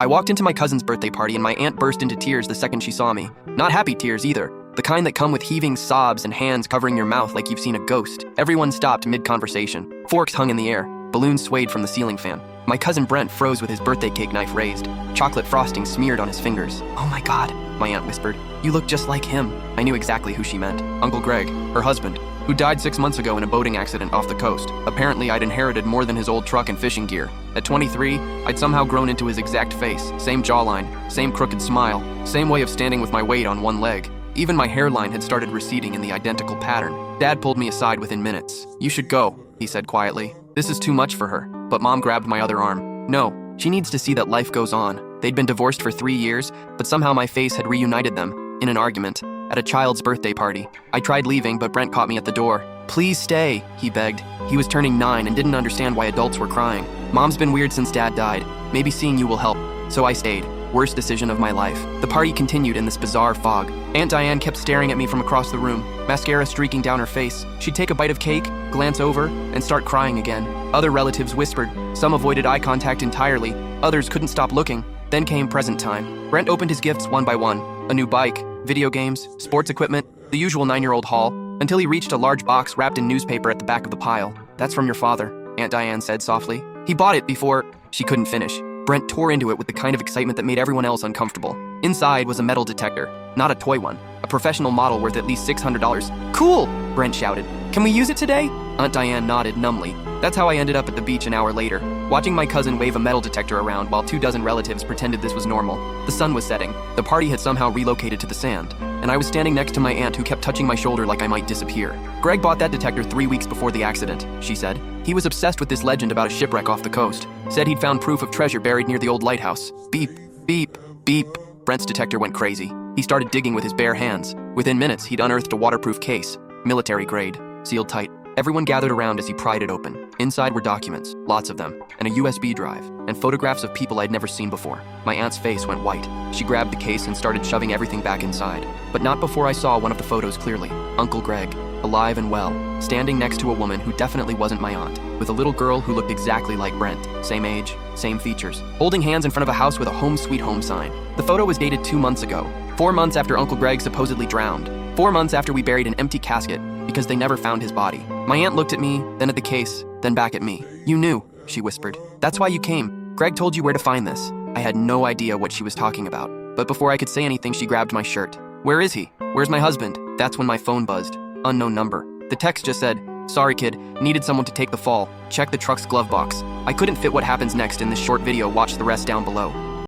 I walked into my cousin's birthday party and my aunt burst into tears the second she saw me. Not happy tears either. The kind that come with heaving sobs and hands covering your mouth like you've seen a ghost. Everyone stopped mid-conversation. Forks hung in the air. Balloons swayed from the ceiling fan. My cousin Brent froze with his birthday cake knife raised. Chocolate frosting smeared on his fingers. "Oh my God," my aunt whispered. "You look just like him." I knew exactly who she meant. Uncle Greg, her husband, who died 6 months ago in a boating accident off the coast. Apparently, I'd inherited more than his old truck and fishing gear. At 23, I'd somehow grown into his exact face. Same jawline, same crooked smile, same way of standing with my weight on one leg. Even my hairline had started receding in the identical pattern. Dad pulled me aside within minutes. "You should go," he said quietly. "This is too much for her." But Mom grabbed my other arm. "No, she needs to see that life goes on." They'd been divorced for 3 years, but somehow my face had reunited them, in an argument, at a child's birthday party. I tried leaving, but Brent caught me at the door. "Please stay," he begged. He was turning 9 and didn't understand why adults were crying. "Mom's been weird since Dad died. Maybe seeing you will help." So I stayed. Worst decision of my life. The party continued in this bizarre fog. Aunt Diane kept staring at me from across the room, mascara streaking down her face. She'd take a bite of cake, glance over, and start crying again. Other relatives whispered. Some avoided eye contact entirely. Others couldn't stop looking. Then came present time. Brent opened his gifts one by one. A new bike, video games, sports equipment, the usual 9-year-old haul, until he reached a large box wrapped in newspaper at the back of the pile. "That's from your father," Aunt Diane said softly. "He bought it before—" She couldn't finish. Brent tore into it with the kind of excitement that made everyone else uncomfortable. Inside was a metal detector, not a toy one, a professional model worth at least $600. "Cool!" Brent shouted. "Can we use it today?" Aunt Diane nodded numbly. That's how I ended up at the beach an hour later, watching my cousin wave a metal detector around while 24 relatives pretended this was normal. The sun was setting. The party had somehow relocated to the sand, and I was standing next to my aunt who kept touching my shoulder like I might disappear. "Greg bought that detector 3 weeks before the accident," she said. "He was obsessed with this legend about a shipwreck off the coast. Said he'd found proof of treasure buried near the old lighthouse. Beep, beep, beep." Brent's detector went crazy. He started digging with his bare hands. Within minutes, he'd unearthed a waterproof case, military grade, sealed tight. Everyone gathered around as he pried it open. Inside were documents, lots of them, and a USB drive, and photographs of people I'd never seen before. My aunt's face went white. She grabbed the case and started shoving everything back inside. But not before I saw one of the photos clearly. Uncle Greg, alive and well, standing next to a woman who definitely wasn't my aunt, with a little girl who looked exactly like Brent. Same age, same features. Holding hands in front of a house with a home sweet home sign. The photo was dated 2 months ago. 4 months after Uncle Greg supposedly drowned. 4 months after we buried an empty casket because they never found his body. My aunt looked at me, then at the case, then back at me. "You knew," she whispered. "That's why you came. Greg told you where to find this." I had no idea what she was talking about, but before I could say anything, she grabbed my shirt. "Where is he? Where's my husband?" That's when my phone buzzed. Unknown number. The text just said, "Sorry kid, needed someone to take the fall. Check the truck's glove box." I couldn't fit what happens next in this short video, watch the rest down below.